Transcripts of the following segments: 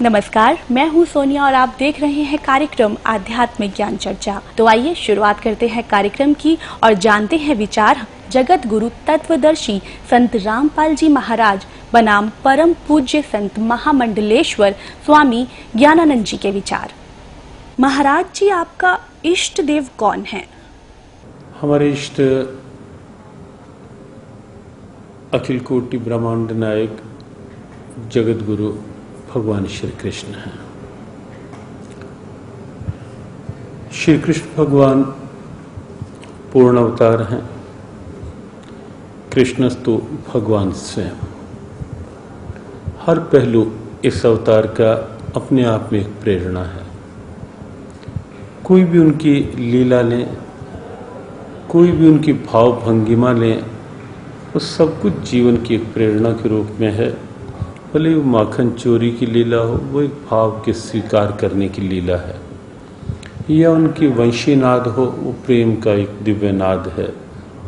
नमस्कार, मैं हूं सोनिया और आप देख रहे हैं कार्यक्रम आध्यात्मिक ज्ञान चर्चा। तो आइए शुरुआत करते हैं कार्यक्रम की और जानते हैं विचार जगत गुरु तत्वदर्शी संत रामपाल जी महाराज बनाम परम पूज्य संत महामंडलेश्वर स्वामी ज्ञानानंद जी के विचार। महाराज जी, आपका इष्ट देव कौन है? हमारे इष्ट अखिल कोटि ब्रह्मांड नायक जगत गुरु भगवान श्री कृष्ण हैं। श्री कृष्ण भगवान पूर्ण अवतार हैं। कृष्णस्तु भगवान स्वयं। हर पहलू इस अवतार का अपने आप में एक प्रेरणा है। कोई भी उनकी लीला लें, कोई भी उनकी भाव भंगिमा लें, वो सब कुछ जीवन की एक प्रेरणा के रूप में है। भले वो माखन चोरी की लीला हो, वो एक भाव के स्वीकार करने की लीला है, या उनकी वंशी नाद हो, वो प्रेम का एक दिव्य नाद है,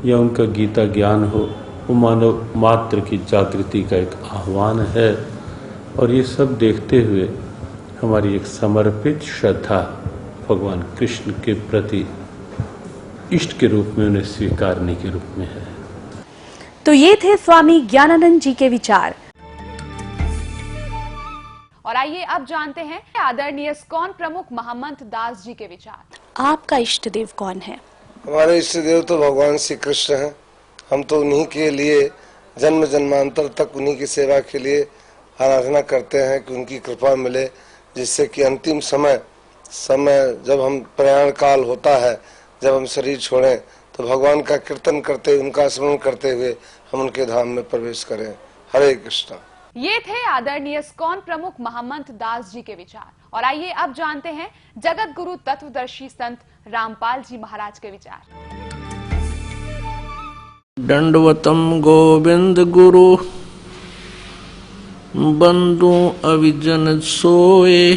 या उनका गीता ज्ञान हो, वो मानव मात्र की जागृति का एक आह्वान है। और ये सब देखते हुए हमारी एक समर्पित श्रद्धा भगवान कृष्ण के प्रति इष्ट के रूप में उन्हें स्वीकारने के रूप में है। तो ये थे स्वामी ज्ञानानंद जी के विचार। और आइए अब जानते हैं आदरणीय इस्कॉन प्रमुख महम्मद दास जी के विचार। आपका इष्ट देव कौन है? हमारे इष्ट देव तो भगवान श्री कृष्ण हैं। हम तो उन्हीं के लिए जन्म जन्मांतर तक उन्हीं की सेवा के लिए आराधना करते हैं कि उनकी कृपा मिले, जिससे कि अंतिम समय जब हम प्रयाण काल होता है, जब हम शरीर छोड़ें, तो भगवान का कीर्तन करते, उनका स्मरण करते हुए हम उनके धाम में प्रवेश करें। हरे कृष्णा। ये थे आदरणीय इस्कॉन प्रमुख महम्मद दास जी के विचार। और आइए अब जानते हैं जगत गुरु तत्वदर्शी संत रामपाल जी महाराज के विचार। दंडवतम गोविंद गुरु बंधु अविजन सोए,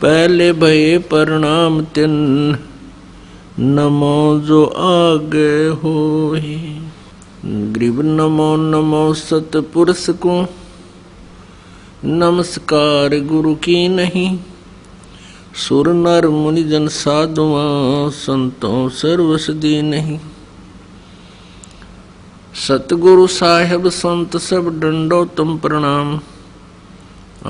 पहले भये प्रणाम तिन नमो जो आगे होए। ग्रीव नमो नमो सतपुरुष को, नमस्कार गुरु की नहीं। सुर नर मुनि जन साधुआं, संतों सर्वसदी नहीं। सतगुरु साहेब संत सब डंडो तुम प्रणाम,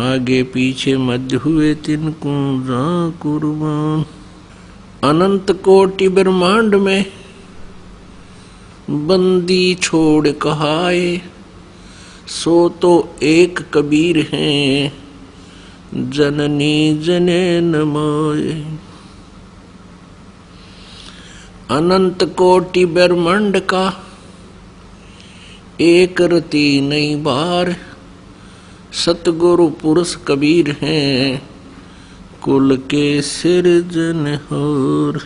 आगे पीछे मध्य हुए तिनको जा कुर्बान। अनंत कोटि ब्रह्मांड में बंदी छोड़ कहाए, सो तो एक कबीर हैं जननी जने नमाए। अनंत कोटि ब्रह्मांड का एक रति नहीं बार, सतगुरु पुरुष कबीर हैं कुल के सिरजनहार।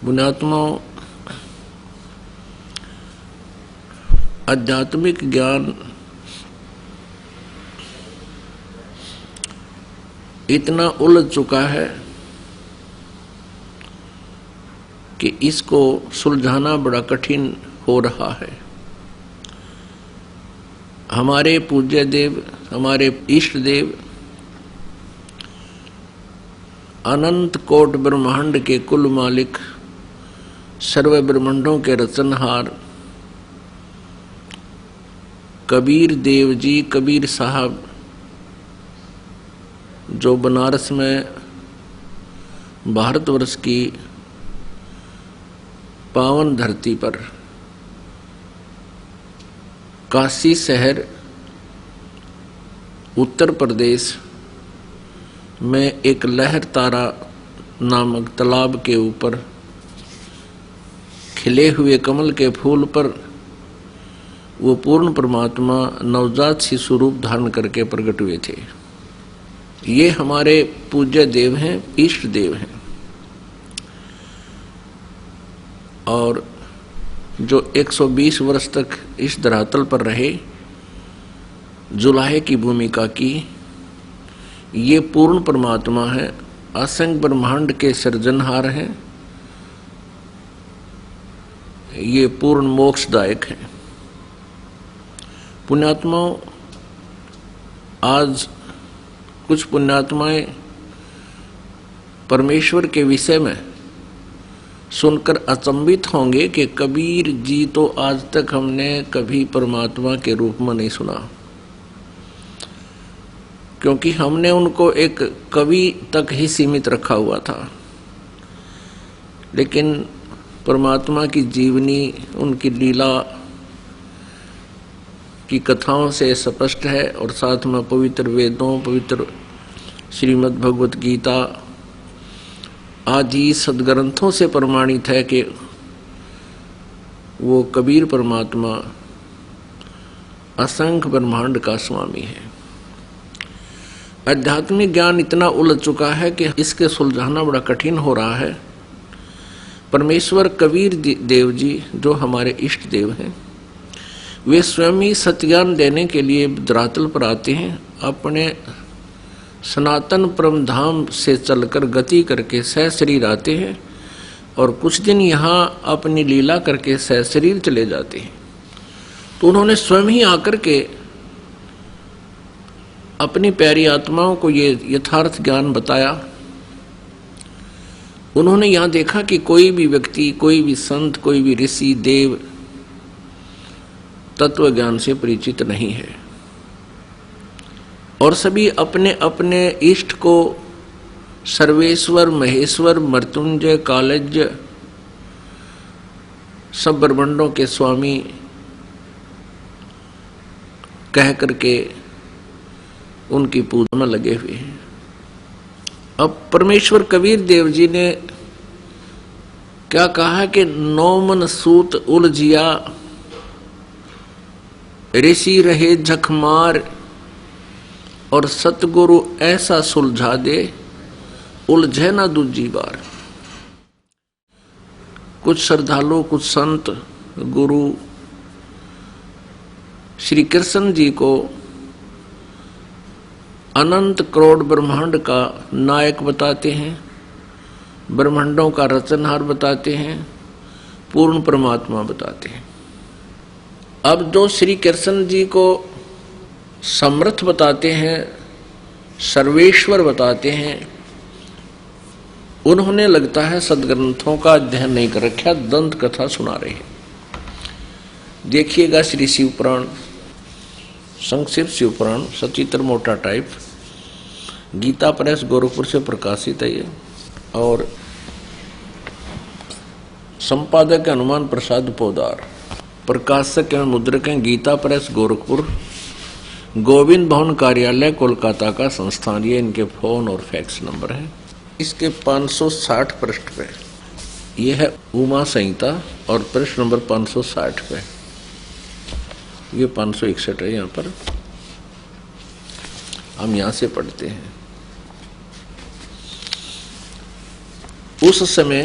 पुण्यात्माओं, आध्यात्मिक ज्ञान इतना उलझ चुका है कि इसको सुलझाना बड़ा कठिन हो रहा है। हमारे पूज्य देव, हमारे इष्ट देव अनंत कोट ब्रह्मांड के कुल मालिक, सर्व ब्रह्मांडों के रचनहार कबीर देव जी, कबीर साहब, जो बनारस में भारतवर्ष की पावन धरती पर काशी शहर उत्तर प्रदेश में एक लहर तारा नामक तालाब के ऊपर खिले हुए कमल के फूल पर वो पूर्ण परमात्मा नवजात शिशु रूप धारण करके प्रकट हुए थे। ये हमारे पूज्य देव हैं, इष्ट देव हैं। और जो 120 वर्ष तक इस धरातल पर रहे, जुलाहे की भूमिका की, ये पूर्ण परमात्मा है, असंख्य ब्रह्मांड के सृजनहार हैं। ये पूर्ण मोक्षदायक है। पुण्यात्माओं, आज कुछ पुण्यात्माएं परमेश्वर के विषय में सुनकर अचंभित होंगे कि कबीर जी तो आज तक हमने कभी परमात्मा के रूप में नहीं सुना, क्योंकि हमने उनको एक कवि तक ही सीमित रखा हुआ था। लेकिन परमात्मा की जीवनी, उनकी लीला की कथाओं से स्पष्ट है और साथ में पवित्र वेदों, पवित्र श्रीमद् भगवत गीता आदि सदग्रंथों से प्रमाणित है कि वो कबीर परमात्मा असंख्य ब्रह्मांड का स्वामी है। आध्यात्मिक ज्ञान इतना उलझ चुका है कि इसके सुलझाना बड़ा कठिन हो रहा है। परमेश्वर कबीर देव जी जो हमारे इष्ट देव हैं, वे स्वयं ही सत्यान देने के लिए धरातल पर आते हैं। अपने सनातन परम धाम से चलकर गति करके सहशरीर आते हैं और कुछ दिन यहाँ अपनी लीला करके सहशरीर चले जाते हैं। तो उन्होंने स्वयं ही आकर के अपनी प्यारी आत्माओं को ये यथार्थ ज्ञान बताया। उन्होंने यहाँ देखा कि कोई भी व्यक्ति, कोई भी संत, कोई भी ऋषि देव तत्व ज्ञान से परिचित नहीं है और सभी अपने अपने इष्ट को सर्वेश्वर, महेश्वर, मृत्युंजय, कालज्ञ, सब ब्रह्मांडों के स्वामी कह करके उनकी पूजा में लगे हुए हैं। अब परमेश्वर कबीर देव जी ने क्या कहा कि नौ मन सूत उलझिया, ऋषि रहे झकमार, और सतगुरु ऐसा सुलझा दे, उलझे ना दूजी बार। कुछ श्रद्धालु, कुछ संत, गुरु श्री कृष्ण जी को अनंत करोड़ ब्रह्मांड का नायक बताते हैं, ब्रह्मांडों का रचनहार बताते हैं, पूर्ण परमात्मा बताते हैं। अब जो श्री कृष्ण जी को समर्थ बताते हैं, सर्वेश्वर बताते हैं, उन्होंने लगता है सदग्रंथों का अध्ययन नहीं कर रखा, दंत कथा सुना रहे हैं। देखिएगा श्री शिवपुराण, संक्षिप्त शिवपुराण, सचित्र मोटा टाइप, गीता प्रेस गोरखपुर से प्रकाशित है ये, और संपादक हनुमान प्रसाद पोदार, प्रकाशक एवं मुद्रक हैं गीता प्रेस गोरखपुर, गोविंद भवन कार्यालय कोलकाता का संस्थान। ये इनके फोन और फैक्स नंबर है। इसके 560 पृष्ठ पे ये है उमा संहिता और पृष्ठ नंबर 560 पे, ये 561 है। यहाँ पर हम यहाँ से पढ़ते हैं। उस समय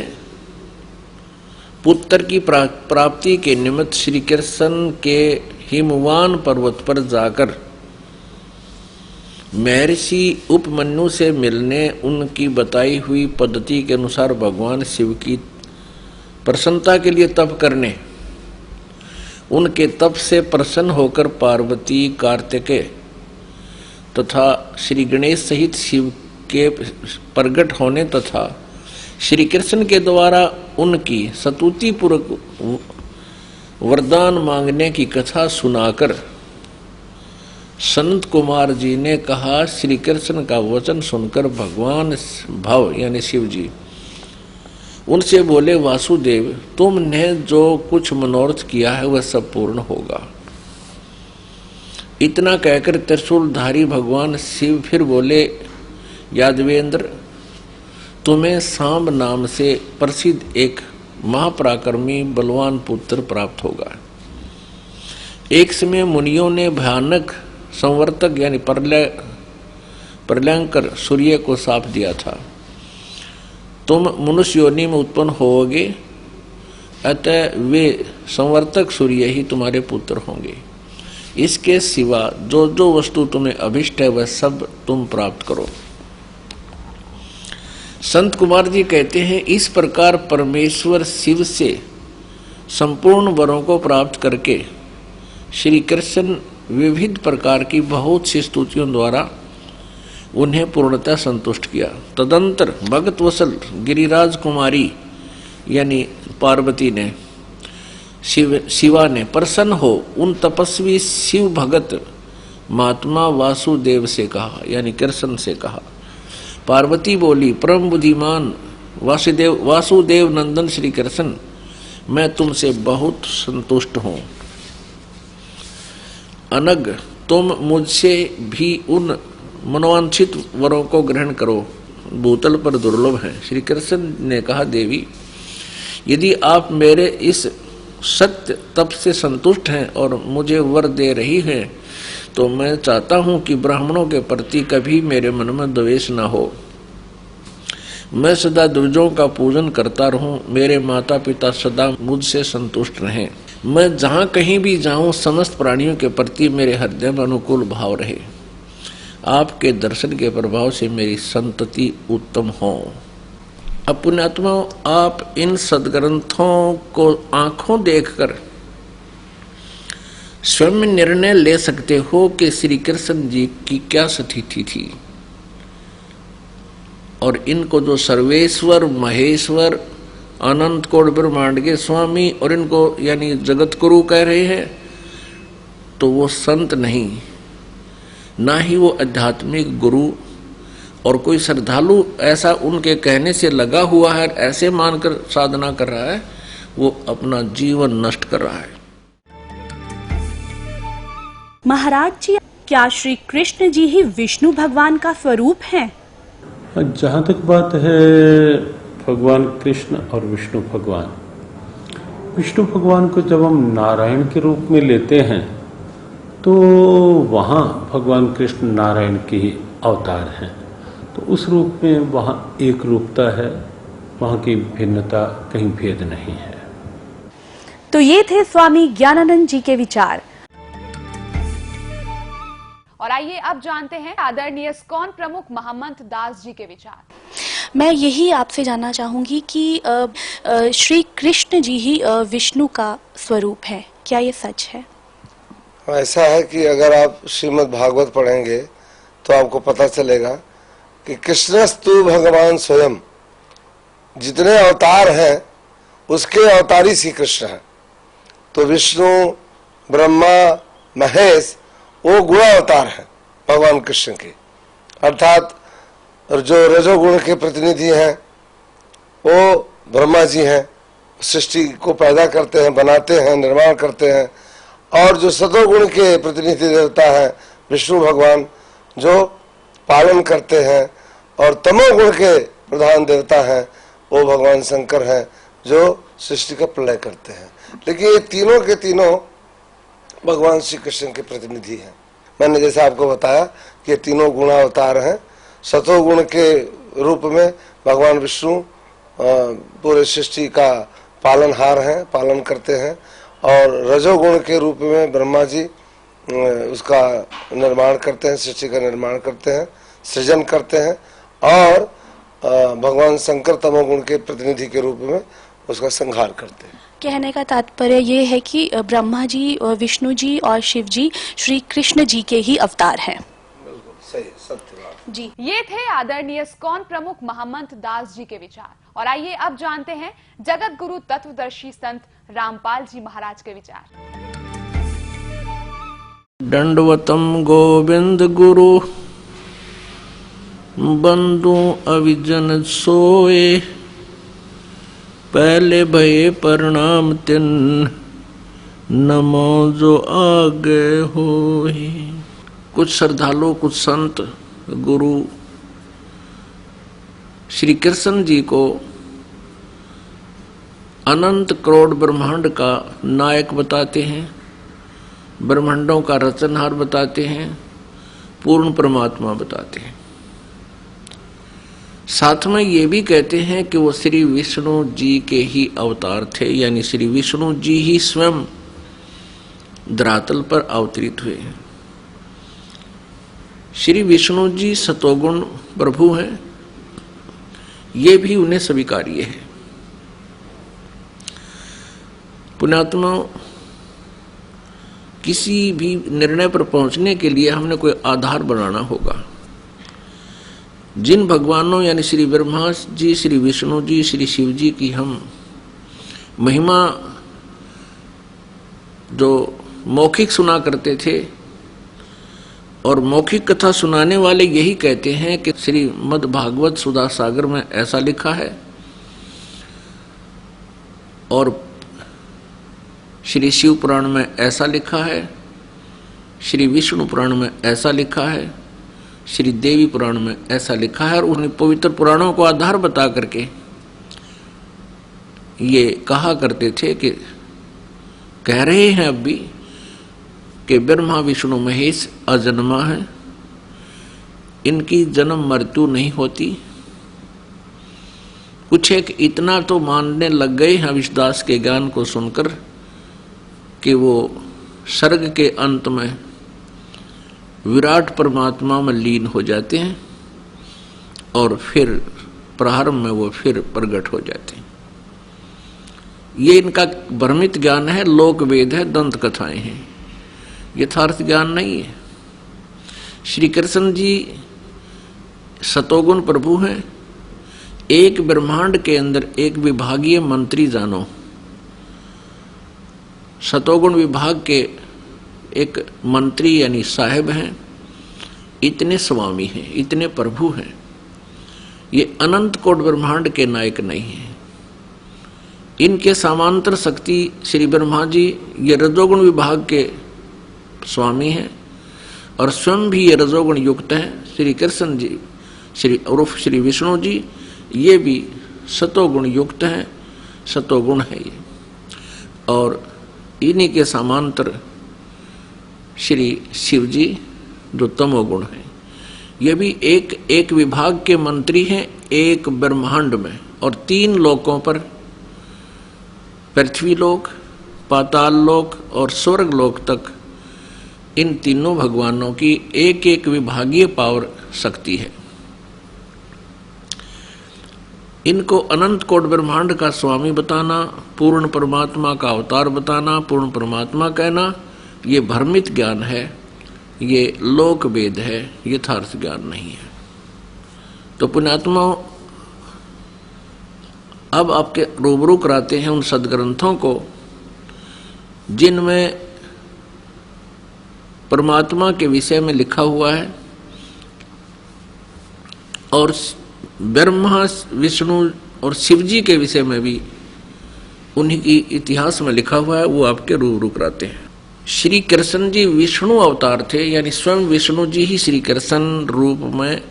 पुत्र की प्राप्ति के निमित्त श्री कृष्ण के हिमवान पर्वत पर जाकर महर्षि उपमन्यु से मिलने, उनकी बताई हुई पद्धति के अनुसार भगवान शिव की प्रसन्नता के लिए तप करने, उनके तप से प्रसन्न होकर पार्वती, कार्तिकेय तथा श्री गणेश सहित शिव के प्रकट होने तथा श्री कृष्ण के द्वारा उनकी स्तुति पूर्वक वरदान मांगने की कथा सुनाकर संत कुमार जी ने कहा, श्री कृष्ण का वचन सुनकर भगवान भव यानी शिव जी उनसे बोले, वासुदेव तुमने जो कुछ मनोरथ किया है वह सब पूर्ण होगा। इतना कहकर त्रिशूलधारी भगवान शिव फिर बोले, यादवेंद्र तुम्हें सांब नाम से प्रसिद्ध एक महापराक्रमी बलवान पुत्र प्राप्त होगा। एक समय मुनियों ने भयानक संवर्तक यानी प्रलयंकर सूर्य को शाप दिया था, तुम मनुष्य योनि में उत्पन्न होोगे, अतः वे संवर्तक सूर्य ही तुम्हारे पुत्र होंगे। इसके सिवा जो जो वस्तु तुम्हें अभिष्ट है वह सब तुम प्राप्त करो। संत कुमार जी कहते हैं, इस प्रकार परमेश्वर शिव से संपूर्ण वरों को प्राप्त करके श्री कृष्ण विविध प्रकार की बहुत सी स्तुतियों द्वारा उन्हें पूर्णतः संतुष्ट किया। तदंतर भगत वसल गिरिराज कुमारी यानी पार्वती ने शिवा ने प्रसन्न हो उन तपस्वी शिव भगत महात्मा वासुदेव से कहा, यानी कृष्ण से कहा। पार्वती बोली, परम बुद्धिमान वासुदेव नंदन श्री कृष्ण, मैं तुमसे बहुत संतुष्ट हूँ। अनग तुम मुझसे भी उन मनोवांछित वरों को ग्रहण करो, भूतल पर दुर्लभ है। श्री कृष्ण ने कहा, देवी यदि आप मेरे इस सत्य तप से संतुष्ट हैं और मुझे वर दे रही हैं, तो मैं चाहता हूं कि ब्राह्मणों के प्रति कभी मेरे मन में द्वेष न हो। मैं सदा द्विजों का पूजन करता रहूं, मेरे माता पिता सदा मुझसे संतुष्ट रहें। मैं जहां कहीं भी जाऊं, समस्त प्राणियों के प्रति मेरे हृदय में अनुकूल भाव रहे। आपके दर्शन के प्रभाव से मेरी संतति उत्तम हो। अब पुण्यात्मा, आप इन सदग्रंथों को आंखों देखकर स्वयं निर्णय ले सकते हो कि श्री कृष्ण जी की क्या स्थिति थी, और इनको जो सर्वेश्वर, महेश्वर, अनंत कोटि ब्रह्मांड के स्वामी और इनको यानी जगत गुरु कह रहे हैं, तो वो संत नहीं, ना ही वो आध्यात्मिक गुरु, और कोई श्रद्धालु ऐसा उनके कहने से लगा हुआ है, ऐसे मानकर साधना कर रहा है, वो अपना जीवन नष्ट कर रहा है। महाराज जी, क्या श्री कृष्ण जी ही विष्णु भगवान का स्वरूप हैं? जहाँ तक बात है भगवान कृष्ण और विष्णु भगवान, विष्णु भगवान को जब हम नारायण के रूप में लेते हैं तो वहाँ भगवान कृष्ण नारायण के ही अवतार हैं, तो उस रूप में वहाँ एक रूपता है, वहाँ की भिन्नता कहीं भेद नहीं है। तो ये थे स्वामी ज्ञानानंद जी के विचार। और आइए अब जानते हैं आदरणीय इस्कॉन प्रमुख महंत दास जी के विचार। मैं यही आपसे जानना चाहूंगी कि श्री कृष्ण जी ही विष्णु का स्वरूप है, क्या ये सच है? ऐसा है कि अगर आप श्रीमद् भागवत पढ़ेंगे तो आपको पता चलेगा कि कृष्णस्तु भगवान स्वयं, जितने अवतार हैं उसके अवतारी श्री कृष्ण हैं। तो विष्णु, ब्रह्मा, महेश वो गुण अवतार हैं भगवान कृष्ण के, अर्थात जो रजोगुण के प्रतिनिधि हैं वो ब्रह्मा जी हैं, सृष्टि को पैदा करते हैं, बनाते हैं, निर्माण करते हैं। और जो सतोगुण के प्रतिनिधि देवता हैं विष्णु भगवान, जो पालन करते हैं। और तमोगुण के प्रधान देवता हैं वो भगवान शंकर हैं, जो सृष्टि का प्रलय करते हैं। लेकिन ये तीनों के तीनों भगवान श्री कृष्ण के प्रतिनिधि हैं। मैंने जैसे आपको बताया कि ये तीनों गुणावतार हैं। सतोगुण के रूप में भगवान विष्णु पूरे सृष्टि का पालनहार हैं, पालन करते हैं। और रजोगुण के रूप में ब्रह्मा जी उसका निर्माण करते हैं, सृष्टि का निर्माण करते हैं, सृजन करते हैं। और भगवान शंकर तमोगुण के प्रतिनिधि के रूप में उसका संहार करते हैं। कहने का तात्पर्य ये है कि ब्रह्मा जी, विष्णु जी और शिव जी श्री कृष्ण जी के ही अवतार हैं। बिल्कुल सही, सत्य बात जी। ये थे आदरणीय इस्कॉन प्रमुख महंत दास जी के विचार। और आइए अब जानते हैं जगत गुरु तत्वदर्शी संत रामपाल जी महाराज के विचार। दंडवतम गोविंद गुरु बंधु अविजन सोए, पहले भये प्रणाम तिन नमो जो आगे होए। कुछ श्रद्धालु, कुछ संत गुरु श्री कृष्ण जी को अनंत करोड़ ब्रह्मांड का नायक बताते हैं, ब्रह्मांडों का रचनहार बताते हैं, पूर्ण परमात्मा बताते हैं। साथ में ये भी कहते हैं कि वो श्री विष्णु जी के ही अवतार थे, यानी श्री विष्णु जी ही स्वयं धरातल पर अवतरित हुए हैं। श्री विष्णु जी सतोगुण प्रभु हैं, ये भी उन्हें स्वीकार्य है। पुण्यात्मा, किसी भी निर्णय पर पहुंचने के लिए हमने कोई आधार बनाना होगा। जिन भगवानों यानी श्री ब्रह्मा जी, श्री विष्णु जी, श्री शिव जी की हम महिमा जो मौखिक सुना करते थे, और मौखिक कथा सुनाने वाले यही कहते हैं कि श्रीमद् भागवत सुधा सागर में ऐसा लिखा है और श्री शिव पुराण में ऐसा लिखा है, श्री विष्णु पुराण में ऐसा लिखा है, श्री देवी पुराण में ऐसा लिखा है। और उन पवित्र पुराणों को आधार बता करके ये कहा करते थे कि कह रहे हैं अब भी कि ब्रह्मा विष्णु महेश अजन्मा है, इनकी जन्म मृत्यु नहीं होती। कुछ एक इतना तो मानने लग गए हैं विश्वास के ज्ञान को सुनकर कि वो सर्ग के अंत में विराट परमात्मा में लीन हो जाते हैं और फिर प्रारंभ में वो फिर प्रकट हो जाते हैं। ये इनका भ्रमित ज्ञान है, लोक वेद है, दंत कथाएं हैं, यथार्थ ज्ञान नहीं है। श्री कृष्ण जी सतोगुण प्रभु हैं। एक ब्रह्मांड के अंदर एक विभागीय मंत्री जानो, सतोगुण विभाग के एक मंत्री यानी साहेब हैं, इतने स्वामी हैं, इतने प्रभु हैं। ये अनंत कोट ब्रह्मांड के नायक नहीं हैं। इनके समांतर शक्ति श्री ब्रह्मा जी ये रजोगुण विभाग के स्वामी हैं और स्वयं भी ये रजोगुण युक्त हैं। श्री कृष्ण जी श्री विष्णु जी ये भी सतोगुण युक्त हैं, सतोगुण है ये। और इन्हीं के समांतर श्री शिव जी जो तमोगुण है, ये भी एक एक विभाग के मंत्री हैं एक ब्रह्मांड में। और 3 लोकों पर, पृथ्वी लोक, पाताल लोक और स्वर्ग लोक तक इन तीनों भगवानों की एक एक विभागीय पावर शक्ति है। इनको अनंत कोट ब्रह्मांड का स्वामी बताना, पूर्ण परमात्मा का अवतार बताना, पूर्ण परमात्मा कहना, ये भ्रमित ज्ञान है, ये लोक वेद है, यथार्थ ज्ञान नहीं है। तो पुण्यात्मा अब आपके रूबरू कराते हैं उन सदग्रंथों को जिनमें परमात्मा के विषय में लिखा हुआ है और ब्रह्मा विष्णु और शिव जी के विषय में भी उन्हीं की इतिहास में लिखा हुआ है, वो आपके रूबरू कराते हैं। श्री कृष्ण जी विष्णु अवतार थे, यानी स्वयं विष्णु जी ही श्री कृष्ण रूप में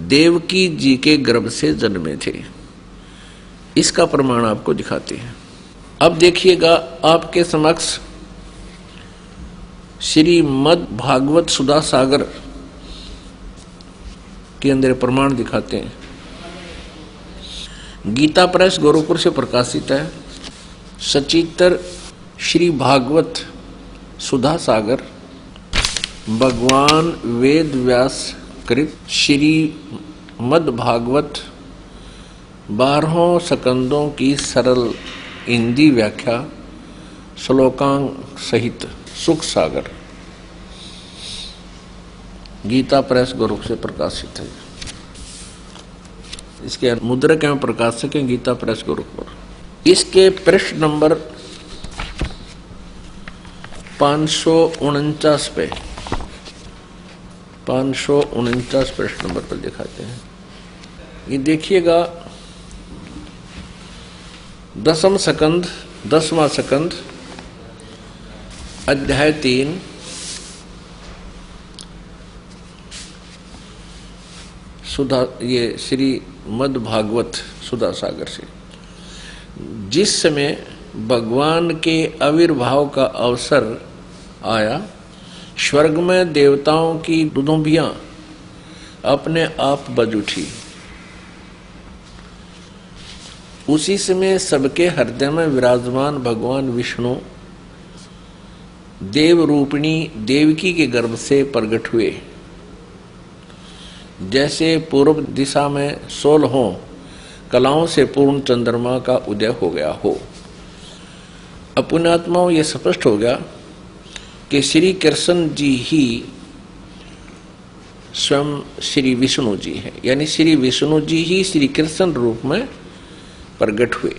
देवकी जी के गर्भ से जन्मे थे। इसका प्रमाण आपको दिखाते हैं। अब देखिएगा आपके समक्ष श्रीमद् भागवत सुधा सागर के अंदर प्रमाण दिखाते हैं। गीता प्रेस गोरखपुर से प्रकाशित है। सचित्र श्री भागवत सुधा सागर भगवान वेद व्यास कृत श्रीमद् भागवत 12 स्कंदों की सरल हिंदी व्याख्या श्लोकांक सहित सुख सागर, गीता प्रेस गोरखपुर से प्रकाशित है। इसके मुद्रक एवं प्रकाशक हैं गीता प्रेस गोरखपुर। इसके पृष्ठ नंबर 549 पे 549 पृष्ठ नंबर पर दिखाते हैं। ये देखिएगा 10वां स्कंद अध्याय 3 सुधा, ये श्रीमद् भागवत सुधा सागर से। जिस समय भगवान के आविर्भाव का अवसर आया, स्वर्ग में देवताओं की दुदुम्बियां अपने आप बज उठी। उसी समय सबके हृदय में विराजमान भगवान विष्णु देव रूपिणी देवकी के गर्भ से प्रकट हुए। जैसे पूर्व दिशा में 16 कलाओं से पूर्ण चंद्रमा का उदय हो गया हो। पुण्यात्माओं ये स्पष्ट हो गया कि श्री कृष्ण जी ही स्वयं श्री विष्णु जी है, यानी श्री विष्णु जी ही श्री कृष्ण रूप में प्रकट हुए।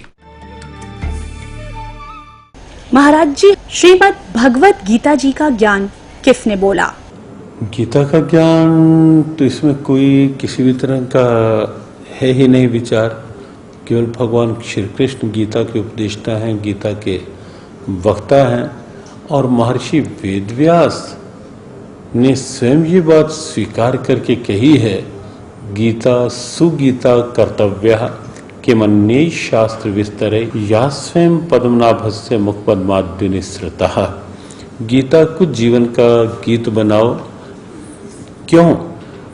महाराज जी, श्रीमद् भगवत गीता जी का ज्ञान किसने बोला? गीता का ज्ञान तो इसमें कोई किसी भी तरह का है ही नहीं विचार। केवल भगवान श्री कृष्ण गीता के उपदेष्टा हैं, गीता के वक्ता हैं, और महर्षि वेदव्यास ने स्वयं ये बात स्वीकार करके कही है, गीता सुगीता कर्तव्या के मन्ये शास्त्र विस्तरे या स्वयं पद्मनाभस्य मुखपद्माद्य निसृतः। गीता को जीवन का गीत बनाओ। क्यों?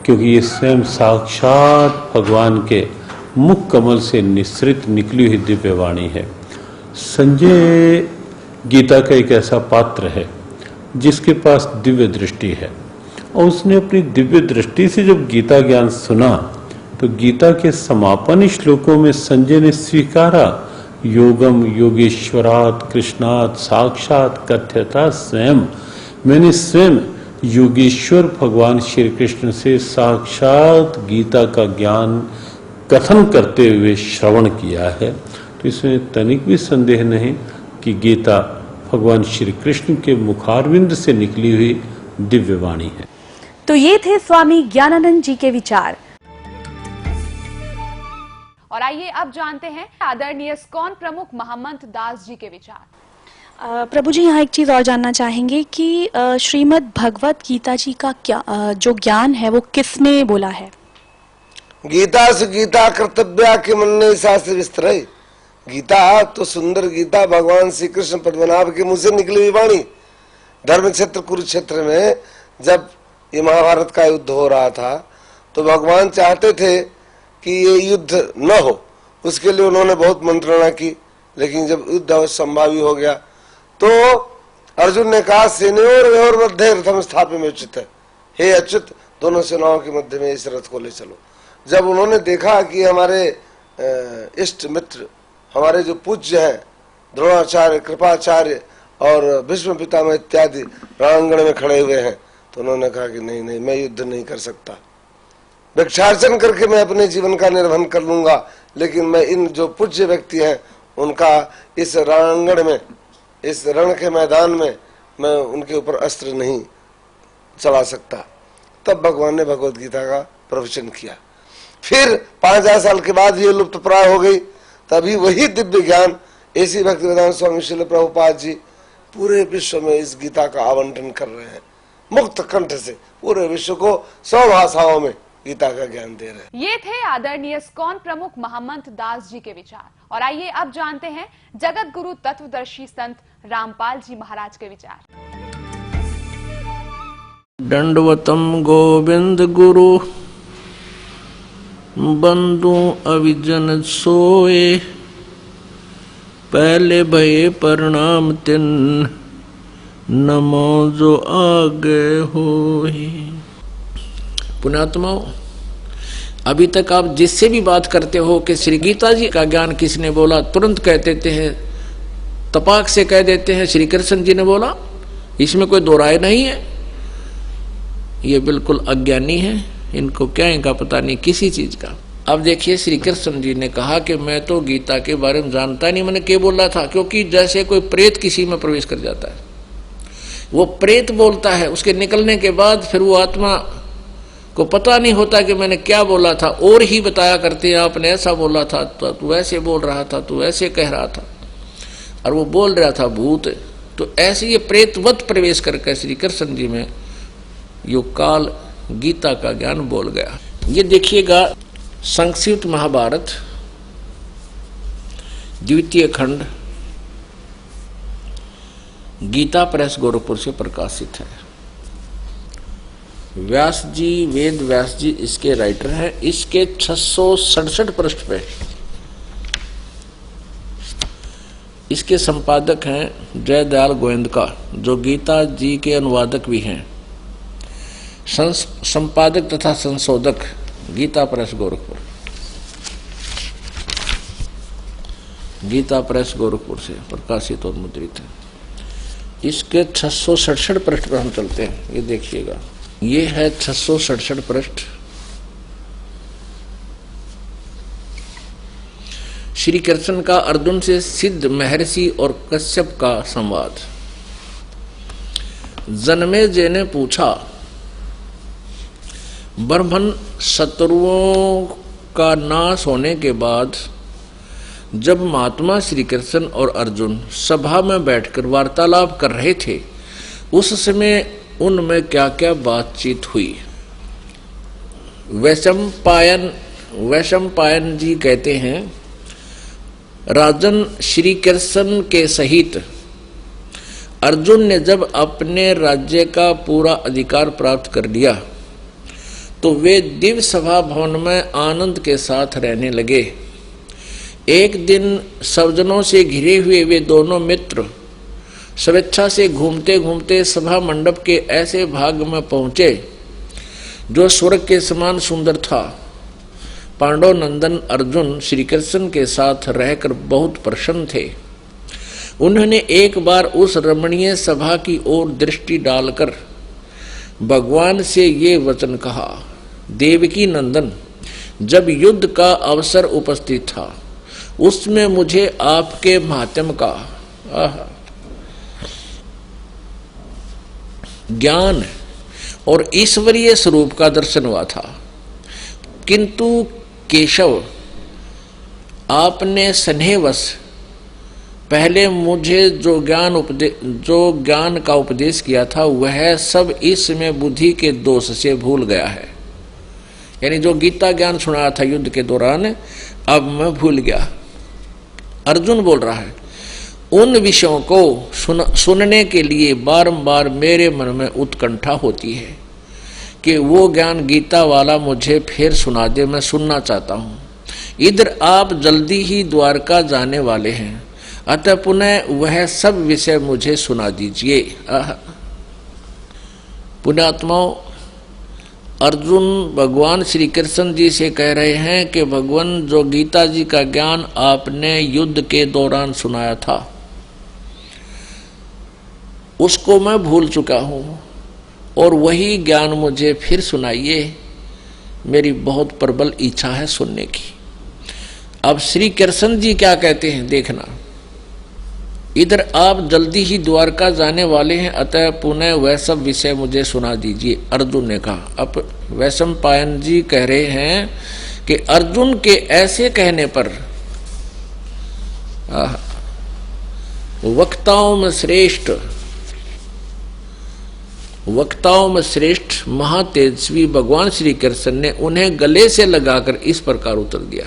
क्योंकि ये स्वयं साक्षात भगवान के मुख कमल से निसृत निकली हुई दिव्य वाणी है। संजय गीता का एक ऐसा पात्र है जिसके पास दिव्य दृष्टि है, और उसने अपनी दिव्य दृष्टि से जब गीता ज्ञान सुना तो गीता के समापन श्लोकों में संजय ने स्वीकारा, योगम योगेश्वरात् कृष्णात् साक्षात कथ्यता स्वयं। मैंने स्वयं योगेश्वर भगवान श्री कृष्ण से साक्षात गीता का ज्ञान कथन करते हुए श्रवण किया है। तो इसमें तनिक भी संदेह नहीं कि गीता भगवान श्री कृष्ण के मुखारविंद से निकली हुई दिव्य वाणी है। तो ये थे स्वामी ज्ञानानंद जी के विचार। और आइए अब जानते हैं आदरणीय इस्कॉन प्रमुख महामंत्र दास जी के विचार। प्रभु जी, यहाँ एक चीज और जानना चाहेंगे कि श्रीमद् भगवत गीता जी का क्या जो ज्ञान है वो किसने बोला है? गीता से गीता कर्तव्या के मन्ये शास्त्र विस्तरे। गीता तो सुंदर गीता भगवान श्री कृष्ण पद्मनाभ के मुंह से निकली हुई वाणी। धर्म क्षेत्र कुरुक्षेत्र में जब ये महाभारत का युद्ध हो रहा था तो भगवान चाहते थे कि ये युद्ध न हो, उसके लिए उन्होंने बहुत मंत्रणा की, लेकिन जब युद्ध असंभावी हो गया तो अर्जुन ने कहा, सेनयोर मध्य रथम स्थापय उचित है, हे अच्युत दोनों सेनाओं के मध्य में इस रथ को ले चलो। जब उन्होंने देखा कि हमारे इष्ट मित्र, हमारे जो पूज्य हैं द्रोणाचार्य, कृपाचार्य और भीष्म पितामह इत्यादि रणांगण में खड़े हुए हैं, तो उन्होंने कहा कि नहीं नहीं, मैं युद्ध नहीं कर सकता, भिक्षार्चन करके मैं अपने जीवन का निर्वहन कर लूंगा, लेकिन मैं इन जो पूज्य व्यक्ति हैं उनका इस रणांगण में, इस रण के मैदान में मैं उनके ऊपर अस्त्र नहीं चला सकता। तब भगवान ने भगवत गीता का प्रवचन किया। फिर 5000 साल के बाद ये लुप्त प्राय हो गई। तभी वही दिव्य ज्ञान ऐसी भक्तिवेदांत स्वामी श्रील प्रभुपाद जी पूरे विश्व में इस गीता का आवंटन कर रहे हैं, मुक्त कंठ से पूरे विश्व को 100 भाषाओं में गीता का ज्ञान दे रहे हैं। ये थे आदरणीय इस्कॉन प्रमुख महामंत्र दास जी के विचार। और आइए अब जानते हैं जगत गुरु तत्वदर्शी संत रामपाल जी महाराज के विचार। दंडवतम गोविंद गुरु बंधु अविजन सोए, पहले भये प्रणाम तिन नमो जो आगे होए। पुण्यात्माओं, अभी तक आप जिससे भी बात करते हो कि श्री गीता जी का ज्ञान किसने बोला, तुरंत कह देते हैं, तपाक से कह देते हैं श्री कृष्ण जी ने बोला। इसमें कोई दो राय नहीं है। ये बिल्कुल अज्ञानी है, इनको क्या इनका पता नहीं किसी चीज का। अब देखिए, श्री कृष्ण जी ने कहा कि मैं तो गीता के बारे में जानता नहीं, मैंने क्या बोला था, क्योंकि जैसे कोई प्रेत किसी में प्रवेश कर जाता है, वो प्रेत बोलता है, उसके निकलने के बाद फिर वो आत्मा को पता नहीं होता कि मैंने क्या बोला था, और ही बताया करते हैं आपने ऐसा बोला था, तो तू ऐसे बोल रहा था, तू ऐसे कह रहा था, और वो बोल रहा था भूत। तो ऐसे ये प्रेतवत प्रवेश करके श्री कृष्ण जी में यो काल गीता का ज्ञान बोल गया। ये देखिएगा, संक्षिप्त महाभारत द्वितीय खंड गीता प्रेस गोरखपुर से प्रकाशित है। व्यास जी, वेद व्यास जी इसके राइटर हैं। इसके 667 पृष्ठ पे इसके संपादक हैं जयदयाल गोविंदका, जो गीता जी के अनुवादक भी हैं, संपादक तथा संशोधक गीता प्रेस गोरखपुर। गीता प्रेस गोरखपुर से प्रकाशित और मुद्रित है। इसके 667 पृष्ठ पर हम चलते हैं। ये देखिएगा, ये है 667 पृष्ठ। श्री कृष्ण का अर्जुन से सिद्ध महर्षि और कश्यप का संवाद। जन्मेजय ने पूछा, ब्रह्मन शत्रुओं का नाश होने के बाद जब महात्मा श्री कृष्ण और अर्जुन सभा में बैठकर वार्तालाप कर रहे थे, उस समय उनमें क्या क्या बातचीत हुई। वैशंपायन जी कहते हैं, राजन, श्री कृष्ण के सहित अर्जुन ने जब अपने राज्य का पूरा अधिकार प्राप्त कर लिया तो वे दिव्य सभा भवन में आनंद के साथ रहने लगे। एक दिन सज्जनों से घिरे हुए वे दोनों मित्र स्वेच्छा से घूमते घूमते सभा मंडप के ऐसे भाग में पहुंचे जो स्वर्ग के समान सुंदर था। पांडव नंदन अर्जुन श्री कृष्ण के साथ रहकर बहुत प्रसन्न थे। उन्होंने एक बार उस रमणीय सभा की ओर दृष्टि डालकर भगवान से ये वचन कहा, देवकी नंदन, जब युद्ध का अवसर उपस्थित था उसमें मुझे आपके माध्यम का ज्ञान और ईश्वरीय स्वरूप का दर्शन हुआ था, किंतु केशव, आपने स्नेहवश पहले मुझे जो ज्ञान का उपदेश किया था वह सब इसमें बुद्धि के दोष से भूल गया है। यानी जो गीता ज्ञान सुनाया था युद्ध के दौरान, अब मैं भूल गया। अर्जुन बोल रहा है, उन विषयों को सुनने के लिए बारंबार मेरे मन में उत्कंठा होती है कि वो ज्ञान गीता वाला मुझे फिर सुना दे, मैं सुनना चाहता हूँ। इधर आप जल्दी ही द्वारका जाने वाले हैं, अतः पुनः वह सब विषय मुझे सुना दीजिए। पुण्यात्माओं, अर्जुन भगवान श्री कृष्ण जी से कह रहे हैं कि भगवान, जो गीता जी का ज्ञान आपने युद्ध के दौरान सुनाया था उसको मैं भूल चुका हूँ और वही ज्ञान मुझे फिर सुनाइए, मेरी बहुत प्रबल इच्छा है सुनने की। अब श्री कृष्ण जी क्या कहते हैं देखना, इधर आप जल्दी ही द्वारका जाने वाले हैं, अतः पुनः वह सब विषय मुझे सुना दीजिए, अर्जुन ने कहा। अब वैशंपायन जी कह रहे हैं कि अर्जुन के ऐसे कहने पर वक्ताओं में श्रेष्ठ महातेजस्वी भगवान श्री कृष्ण ने उन्हें गले से लगाकर इस प्रकार उत्तर दिया।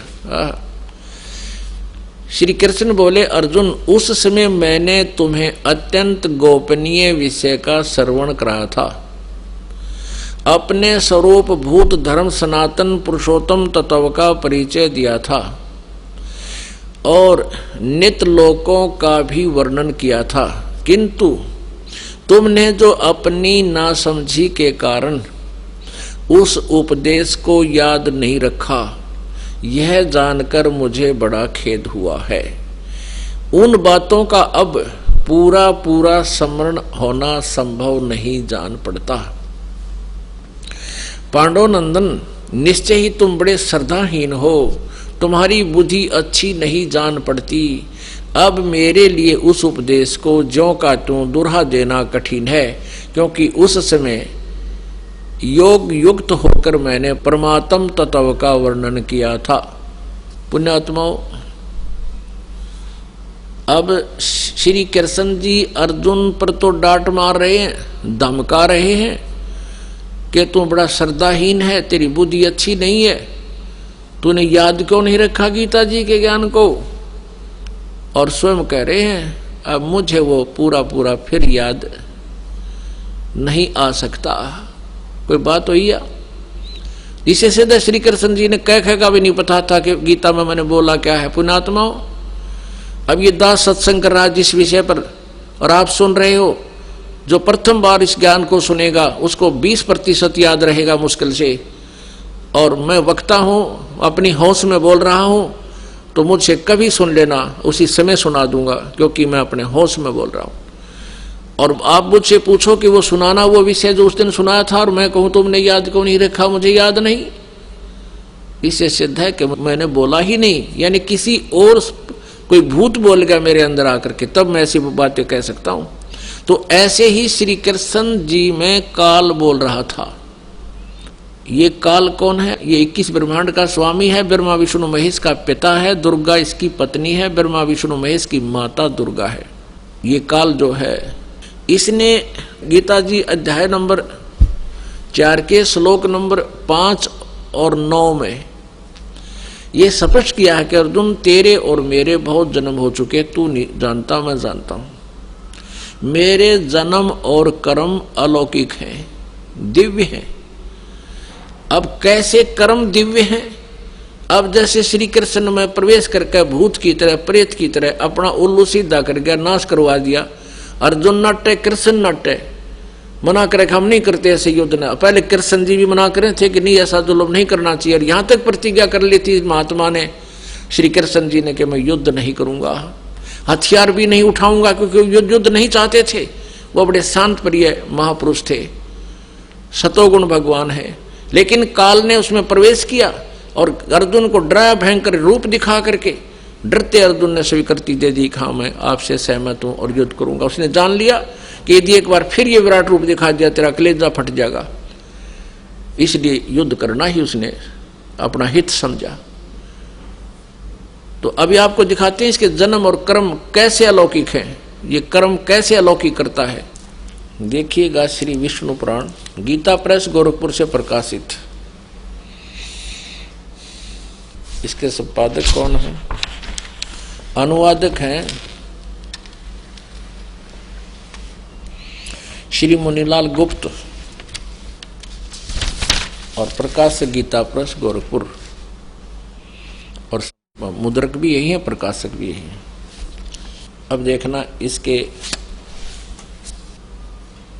श्री कृष्ण बोले, अर्जुन, उस समय मैंने तुम्हें अत्यंत गोपनीय विषय का श्रवण कराया था। अपने स्वरूप भूत धर्म सनातन पुरुषोत्तम तत्व का परिचय दिया था और नित्य लोकों का भी वर्णन किया था, किंतु तुमने जो अपनी नासमझी के कारण उस उपदेश को याद नहीं रखा, यह जानकर मुझे बड़ा खेद हुआ है। उन बातों का अब पूरा स्मरण होना संभव नहीं जान पड़ता। पांडव नंदन, निश्चय ही तुम बड़े श्रद्धाहीन हो, तुम्हारी बुद्धि अच्छी नहीं जान पड़ती। अब मेरे लिए उस उपदेश को ज्यों का त्यों दुहरा देना कठिन है, क्योंकि उस समय योग युक्त होकर मैंने परमात्म तत्व का वर्णन किया था। पुण्यात्माओं, अब श्री कृष्ण जी अर्जुन पर तो डांट मार रहे हैं, धमका रहे हैं कि तू बड़ा श्रद्धाहीन है, तेरी बुद्धि अच्छी नहीं है, तूने याद क्यों नहीं रखा गीता जी के ज्ञान को। और स्वयं कह रहे हैं, अब मुझे वो पूरा फिर याद नहीं आ सकता। कोई बात हुई है? इसे सीधे श्री कृष्ण जी ने कह का भी नहीं पता था कि गीता में मैंने बोला क्या है। पुण्यात्माओं, अब ये दास सत्संग कर रहा है जिस विषय पर, और आप सुन रहे हो, जो प्रथम बार इस ज्ञान को सुनेगा उसको 20% याद रहेगा मुश्किल से। और मैं वक्ता हूँ, अपनी होश में बोल रहा हूँ, तो मुझसे कभी सुन लेना, उसी समय सुना दूंगा, क्योंकि मैं अपने होश में बोल रहा हूं। और आप मुझसे पूछो कि वो सुनाना वो विषय जो उस दिन सुनाया था, और मैं कहूं तुमने याद क्यों नहीं रखा, मुझे याद नहीं, इससे सिद्ध है कि मैंने बोला ही नहीं, यानी किसी और कोई भूत बोल गया मेरे अंदर आकर के, तब मैं ऐसी बातें कह सकता हूं। तो ऐसे ही श्री कृष्ण जी में काल बोल रहा था। ये काल कौन है? ये 21 ब्रह्मांड का स्वामी है, ब्रह्मा विष्णु महेश का पिता है, दुर्गा इसकी पत्नी है, ब्रह्मा विष्णु महेश की माता दुर्गा है। ये काल जो है, इसने गीता जी अध्याय नंबर 4 के श्लोक नंबर 5 और 9 में ये स्पष्ट किया है कि अर्जुन तेरे और मेरे बहुत जन्म हो चुके, तू नहीं जानता, मैं जानता हूं। मेरे जन्म और कर्म अलौकिक हैं, दिव्य हैं। अब कैसे कर्म दिव्य हैं? अब जैसे श्री कृष्ण में प्रवेश करके भूत की तरह, प्रेत की तरह अपना उल्लू सीधा कर गया, नाश करवा दिया। अर्जुन नाट्य, कृष्ण नाट्य, मना करे हम नहीं करते ऐसे युद्ध ना। पहले कृष्ण जी भी मना करे थे कि नहीं ऐसा जुल्म नहीं करना चाहिए, और यहां तक प्रतिज्ञा कर ली थी महात्मा ने, श्री कृष्ण जी ने, कि मैं युद्ध नहीं करूंगा, हथियार भी नहीं उठाऊंगा, क्योंकि युद्ध नहीं चाहते थे। वो बड़े शांत प्रिय महापुरुष थे, सतोगुण भगवान है। लेकिन काल ने उसमें प्रवेश किया और अर्जुन को डराया, भयंकर रूप दिखा करके। डरते अर्जुन ने स्वीकृति दे दी, हाँ मैं आपसे सहमत हूं और युद्ध करूंगा। उसने जान लिया कि यदि एक बार फिर ये विराट रूप दिखा दिया, तेरा कलेजा फट जाएगा, इसलिए युद्ध करना ही उसने अपना हित समझा। तो अभी आपको दिखाते हैं इसके जन्म और कर्म कैसे अलौकिक हैं, ये कर्म कैसे अलौकिक करता है। देखिएगा श्री विष्णु पुराण, गीता प्रेस गोरखपुर से प्रकाशित। इसके संपादक कौन है? अनुवादक हैं श्री मुनीलाल गुप्त, और प्रकाशक गीता प्रेस गोरखपुर, और मुद्रक भी यही है, प्रकाशक भी यही है। अब देखना इसके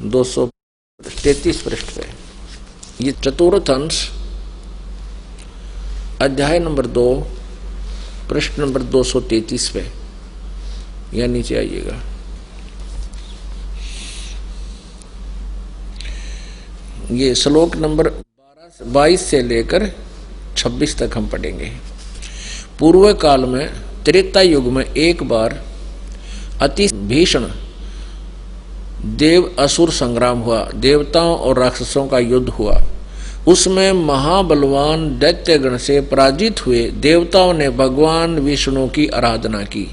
233 पृष्ठ पे, ये चतुर्थ अंश अध्याय नंबर 2 पृष्ठ नंबर 233 पे, या नीचे आइएगा। ये श्लोक नंबर 22 से लेकर 26 तक हम पढ़ेंगे। पूर्व काल में त्रेता युग में एक बार अति भीषण देव असुर संग्राम हुआ, देवताओं और राक्षसों का युद्ध हुआ। उसमें महाबलवान दैत्यगण से पराजित हुए देवताओं ने भगवान विष्णु की आराधना की।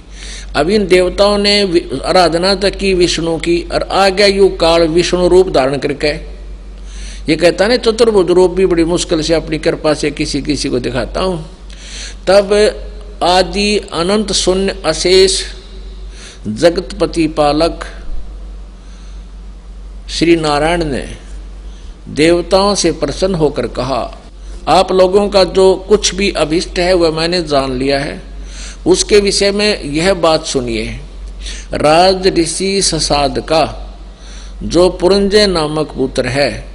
अब इन देवताओं ने आराधना तक की विष्णु की, और आ गया युग काल विष्णु रूप धारण करके। ये कहता है चतुर्भुज रूप भी बड़ी मुश्किल से अपनी कृपा से किसी किसी को दिखाता हूं। तब आदि अनंत शून्य अशेष जगतपति पालक श्री नारायण ने देवताओं से प्रसन्न होकर कहा, आप लोगों का जो कुछ भी अभिष्ट है वह मैंने जान लिया है। उसके विषय में यह बात सुनिए। राज ऋषि ससाद का जो पुरंजय नामक पुत्र है,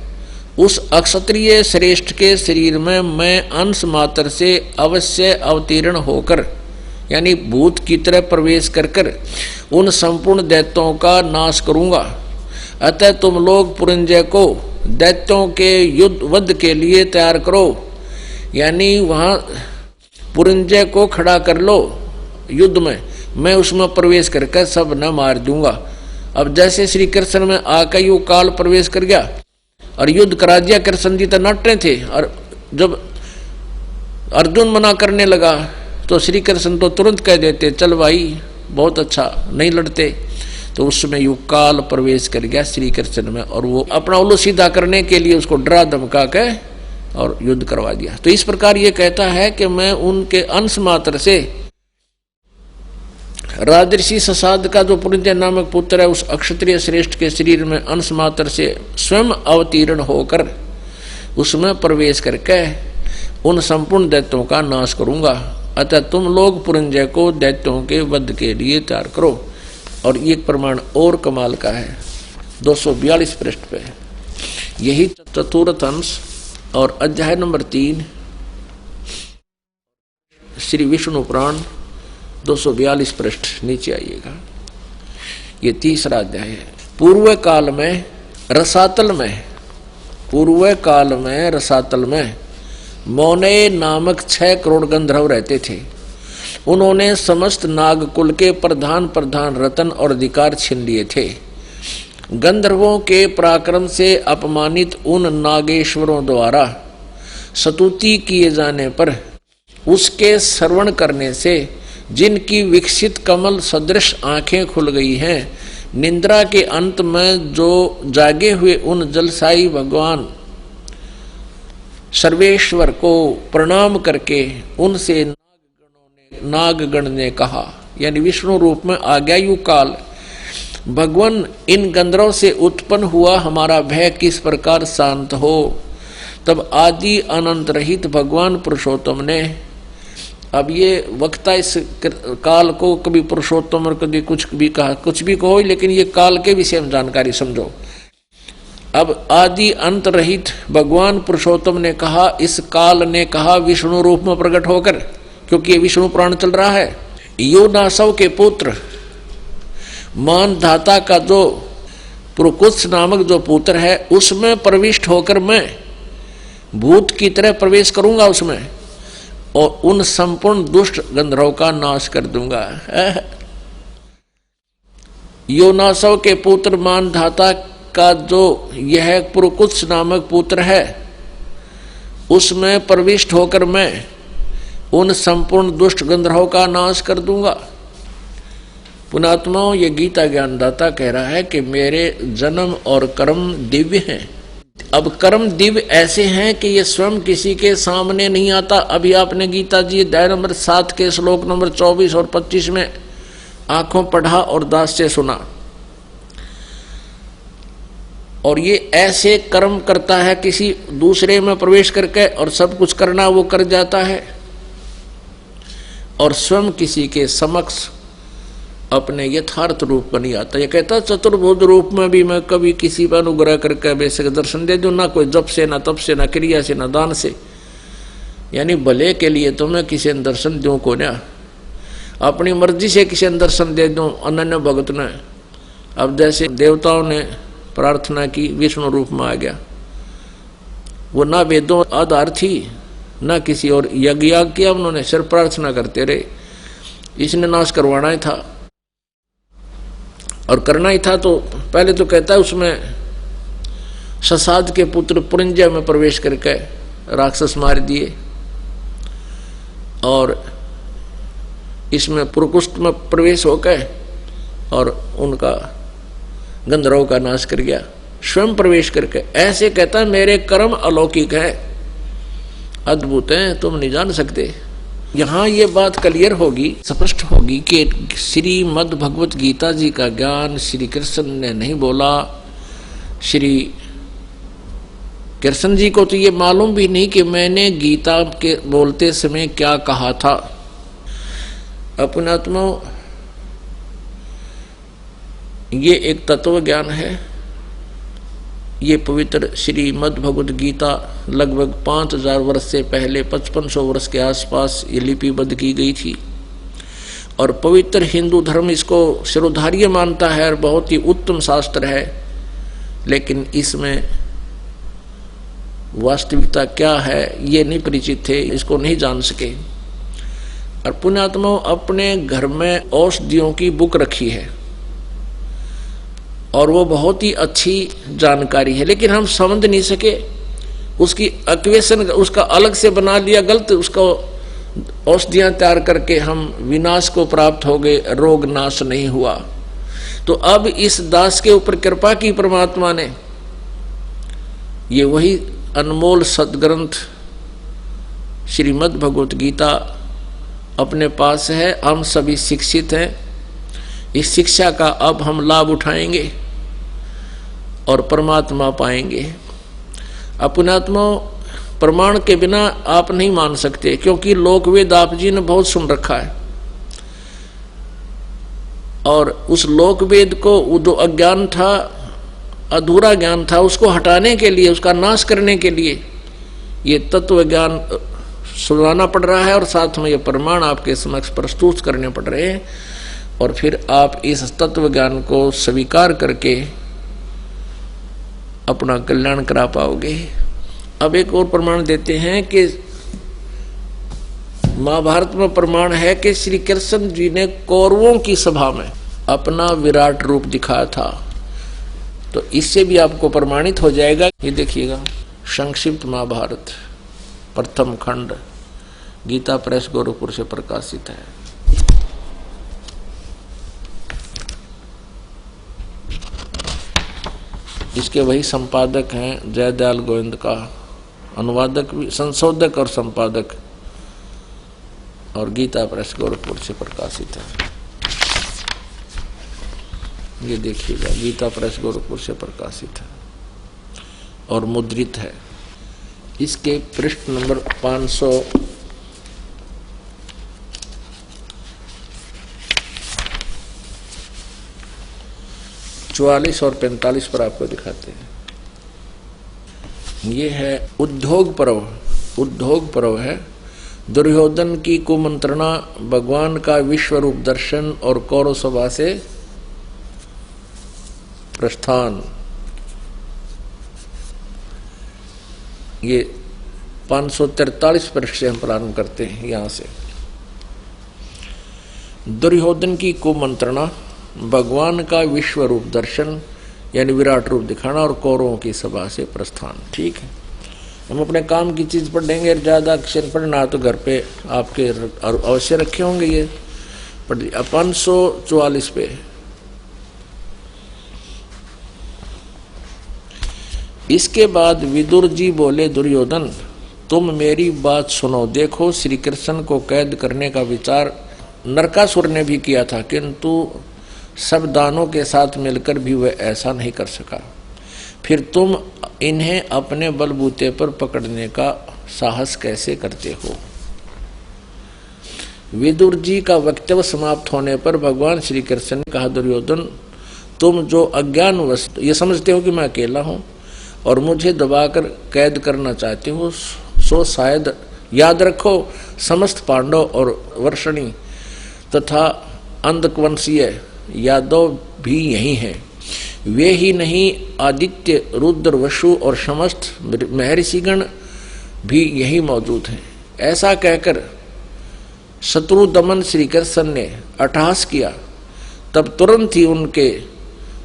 उस अक्षत्रिय श्रेष्ठ के शरीर में मैं अंश मात्र से अवश्य अवतीर्ण होकर, यानी भूत की तरह प्रवेश कर उन संपूर्ण दैत्यों का नाश करूंगा। अतः तुम लोग पुरंजय को दैत्यों के युद्ध वध के लिए तैयार करो, यानी वहां पुरंजय को खड़ा कर लो युद्ध में, मैं उसमें प्रवेश करके सब न मार दूंगा। अब जैसे श्री कृष्ण में आकर यू काल प्रवेश कर गया और युद्ध करा दिया। कृष्ण जी तो नटे थे, और जब अर्जुन मना करने लगा तो श्री कृष्ण तो तुरंत कह देते, चल भाई बहुत अच्छा, नहीं लड़ते। तो उस समय युग काल प्रवेश कर गया श्री कृष्ण में, और वो अपना उल्लू सीधा करने के लिए उसको डरा धमका के और युद्ध करवा दिया। तो इस प्रकार ये कहता है कि मैं उनके अंश मात्र से, राजर्षि ससाद का जो पुरंजय नामक पुत्र है, उस अक्षत्रिय श्रेष्ठ के शरीर में अंश मात्र से स्वयं अवतीर्ण होकर उसमें प्रवेश करके उन संपूर्ण दैत्यों का नाश करूंगा। अतः तुम लोग पुरंजय को दैत्यों के वध के लिए तैयार करो। और एक प्रमाण और कमाल का है 242 पृष्ठ पे, यही चतुर्थ अंश और अध्याय नंबर 3 श्री विष्णु पुराण 242 पृष्ठ नीचे आइएगा। ये तीसरा अध्याय है। पूर्व काल में रसातल में मौने नामक 6 करोड़ गंधर्व रहते थे। उन्होंने समस्त नागकुल के प्रधान रतन और अधिकार छीन लिए थे। गंधर्वों के पराक्रम से अपमानित उन नागेश्वरों द्वारा स्तुति किए जाने पर उसके श्रवण करने से जिनकी विकसित कमल सदृश आंखें खुल गई हैं, निद्रा के अंत में जो जागे हुए उन जलसाई भगवान सर्वेश्वर को प्रणाम करके उनसे नागगण ने कहा, यानी विष्णु रूप में आज्ञायु काल, भगवान इन गंधर्वों से उत्पन्न हुआ हमारा भय किस प्रकार शांत हो। तब आदि अनंत रहित भगवान पुरुषोत्तम ने, अब ये वक्ता इस काल को कभी पुरुषोत्तम और कभी कुछ भी कहा, कुछ भी कहो, लेकिन ये काल के विषय में जानकारी समझो। अब आदि अंत रहित भगवान पुरुषोत्तम ने कहा, इस काल ने कहा विष्णु रूप में प्रकट होकर, क्योंकि ये विष्णु पुराण चल रहा है। योनासव के पुत्र मानधाता का जो पुरुकुत्स नामक जो पुत्र है, उसमें प्रविष्ट होकर मैं भूत की तरह प्रवेश करूंगा उसमें, और उन संपूर्ण दुष्ट गंधर्वों का नाश कर दूंगा। योनासव के पुत्र मानधाता का जो यह पुरुकुत्स नामक पुत्र है, उसमें प्रविष्ट होकर मैं उन संपूर्ण दुष्ट गंधर्वों का नाश कर दूंगा। पुणात्माओं, ये गीता ज्ञानदाता कह रहा है कि मेरे जन्म और कर्म दिव्य हैं। अब कर्म दिव्य ऐसे हैं कि ये स्वयं किसी के सामने नहीं आता। अभी आपने गीता जी अध्याय नंबर 7 के श्लोक नंबर 24 और 25 में आंखों पढ़ा और दास से सुना। और ये ऐसे कर्म करता है किसी दूसरे में प्रवेश करके, और सब कुछ करना वो कर जाता है, और स्वयं किसी के समक्ष अपने यथार्थ रूप में नहीं आता। ये कहता चतुर्भुज रूप में भी मैं कभी किसी पर अनुग्रह करके बेशक दर्शन दे दूं, ना कोई जप से, ना तप से, ना क्रिया से, ना दान से, यानी भले के लिए तो मैं किसी ने दर्शन दूं को ना, अपनी मर्जी से किसी ने दर्शन दे दूं अनन्य भगत ने। अब जैसे देवताओं ने प्रार्थना की, विष्णु रूप में आ गया, वो ना वेदों आधार थी ना किसी और यज्ञ किया उन्होंने, सिर्फ प्रार्थना करते रहे। इसने नाश करवाना ही था और करना ही था। तो पहले तो कहता है उसमें ससाद के पुत्र पुरंजय में प्रवेश करके राक्षस मार दिए, और इसमें पुरकुष्ट में प्रवेश होकर और उनका गंधर्वों का नाश कर गया स्वयं प्रवेश करके। ऐसे कहता है मेरे कर्म अलौकिक है, अद्भुत हैं, तुम नहीं जान सकते। यहाँ ये बात क्लियर होगी, स्पष्ट होगी कि श्रीमद् भगवत गीता जी का ज्ञान श्री कृष्ण ने नहीं बोला। श्री कृष्ण जी को तो ये मालूम भी नहीं कि मैंने गीता के बोलते समय क्या कहा था। अपनात्मा, ये एक तत्व ज्ञान है। ये पवित्र श्रीमद् भगवद गीता लगभग 5000 वर्ष से पहले 5500 वर्ष के आसपास ये लिपिबद्ध की गई थी, और पवित्र हिंदू धर्म इसको शिरोधार्य मानता है और बहुत ही उत्तम शास्त्र है। लेकिन इसमें वास्तविकता क्या है ये नहीं परिचित थे, इसको नहीं जान सके। और पुण्यात्मा अपने घर में औषधियों की बुक रखी है और वो बहुत ही अच्छी जानकारी है, लेकिन हम समझ नहीं सके। उसकी एक्वेशन उसका अलग से बना लिया गलत, उसको औषधियां तैयार करके हम विनाश को प्राप्त हो गए, रोग नाश नहीं हुआ। तो अब इस दास के ऊपर कृपा की परमात्मा ने, ये वही अनमोल सदग्रंथ श्रीमद् भगवत गीता अपने पास है। हम सभी शिक्षित हैं, इस शिक्षा का अब हम लाभ उठाएंगे और परमात्मा पाएंगे। अपनात्मा प्रमाण के बिना आप नहीं मान सकते, क्योंकि लोक वेद आप जी ने बहुत सुन रखा है, और उस लोक वेद को वो जो अज्ञान था, अधूरा ज्ञान था, उसको हटाने के लिए, उसका नाश करने के लिए ये तत्व ज्ञान सुनाना पड़ रहा है और साथ में ये प्रमाण आपके समक्ष प्रस्तुत करने पड़ रहे हैं, और फिर आप इस तत्व ज्ञान को स्वीकार करके अपना कल्याण करा पाओगे। अब एक और प्रमाण देते हैं कि महाभारत में प्रमाण है कि श्री कृष्ण जी ने कौरवों की सभा में अपना विराट रूप दिखाया था, तो इससे भी आपको प्रमाणित हो जाएगा। ये देखिएगा, संक्षिप्त महाभारत प्रथम खंड गीता प्रेस गोरखपुर से प्रकाशित है। इसके वही संपादक हैं जयदयाल गोविंद का, अनुवादक भी, संशोधक और संपादक, और गीता प्रेस गोरखपुर से प्रकाशित है। ये देखिएगा, गीता प्रेस गोरखपुर से प्रकाशित है और मुद्रित है। इसके पृष्ठ नंबर 544 और 45 पर आपको दिखाते हैं। ये है उद्योग पर्व। उद्योग पर्व है दुर्योधन की कुमंत्रणा, भगवान का विश्व रूप दर्शन और कौरव सभा से प्रस्थान। ये 543 पृष्ठ से हम प्रारंभ करते हैं। यहां से दुर्योधन की कुमंत्रणा, भगवान का विश्व रूप दर्शन यानी विराट रूप दिखाना और कौरवों की सभा से प्रस्थान। ठीक है, हम अपने काम की चीज पढ़ेंगे, ज्यादा अक्षर पढ़ना तो घर पे आपके अवश्य रखे होंगे। ये 544 पे इसके बाद विदुर जी बोले, दुर्योधन तुम मेरी बात सुनो। देखो, श्री कृष्ण को कैद करने का विचार नरकासुर ने भी किया था, किंतु सब दानों के साथ मिलकर भी वह ऐसा नहीं कर सका। फिर तुम इन्हें अपने बलबूते पर पकड़ने का साहस कैसे करते हो? विदुर जी का वक्तव्य समाप्त होने पर भगवान श्री कृष्ण ने कहा, दुर्योधन तुम जो अज्ञानवश ये समझते हो कि मैं अकेला हूं और मुझे दबाकर कैद करना चाहते हो, सो शायद याद रखो समस्त पांडव और वर्षणी तथा अंधकवंशीय यादव भी यही हैं। वे ही नहीं, आदित्य, रुद्र, वसु और समस्त महर्षिगण भी यही मौजूद हैं। ऐसा कहकर शत्रु दमन श्री कृष्ण ने अट्टहास किया। तब तुरंत ही उनके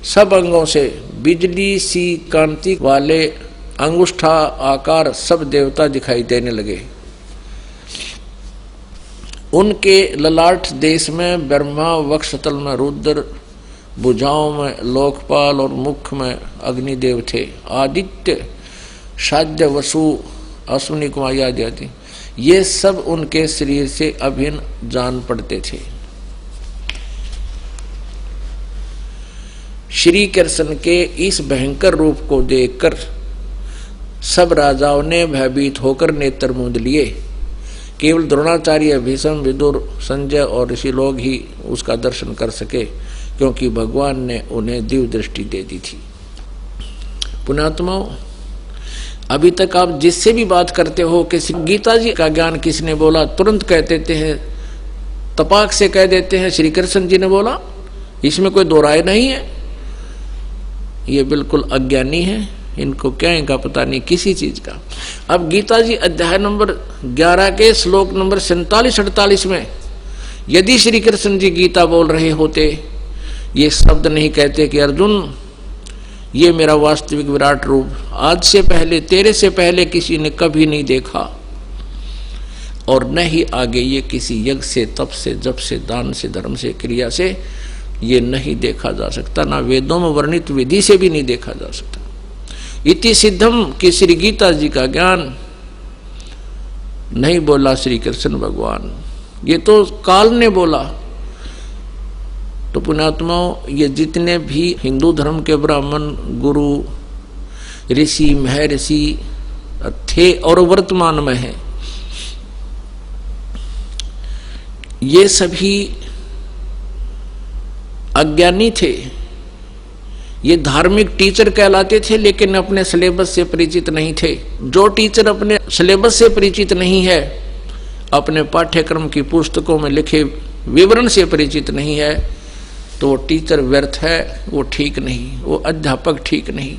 सब अंगों से बिजली सी कांति वाले अंगुष्ठा आकार सब देवता दिखाई देने लगे। उनके ललाट देश में ब्रह्मा, वक्षतल में रुद्र, भुजाओं में लोकपाल और मुख में अग्निदेव थे। आदित्य, साध्य, वसु, अश्विनी कुमार आदि ये सब उनके शरीर से अभिन्न जान पड़ते थे। श्री कृष्ण के इस भयंकर रूप को देखकर सब राजाओं ने भयभीत होकर नेत्र मूंद लिए। केवल द्रोणाचार्य, भीष्म, विदुर, संजय और ऋषि लोग ही उसका दर्शन कर सके, क्योंकि भगवान ने उन्हें दिव्य दृष्टि दे दी थी। पुण्यात्माओं, अभी तक आप जिससे भी बात करते हो कि गीता जी का ज्ञान किसने बोला, तुरंत कह देते हैं, तपाक से कह देते हैं श्री कृष्ण जी ने बोला। इसमें कोई दो राय नहीं है। ये बिल्कुल अज्ञानी है, इनको क्या इनका पता नहीं किसी चीज का। अब गीता जी अध्याय नंबर 11 के श्लोक नंबर 47-48 में यदि श्री कृष्ण जी गीता बोल रहे होते, ये शब्द नहीं कहते कि अर्जुन ये मेरा वास्तविक विराट रूप आज से पहले, तेरे से पहले किसी ने कभी नहीं देखा, और न ही आगे ये किसी यज्ञ से, तप से, जप से, दान से, धर्म से, क्रिया से ये नहीं देखा जा सकता, ना वेदों में वर्णित विधि से भी नहीं देखा जा सकता। इति सिद्धम कि श्री गीता जी का ज्ञान नहीं बोला श्री कृष्ण भगवान, ये तो काल ने बोला। तो पुण्यात्माओं, ये जितने भी हिंदू धर्म के ब्राह्मण, गुरु, ऋषि, महर्षि थे और वर्तमान में हैं, ये सभी अज्ञानी थे। ये धार्मिक टीचर कहलाते थे, लेकिन अपने सिलेबस से परिचित नहीं थे। जो टीचर अपने सिलेबस से परिचित नहीं है अपने पाठ्यक्रम की पुस्तकों में लिखे विवरण से परिचित नहीं है तो वो टीचर व्यर्थ है, वो ठीक नहीं, वो अध्यापक ठीक नहीं।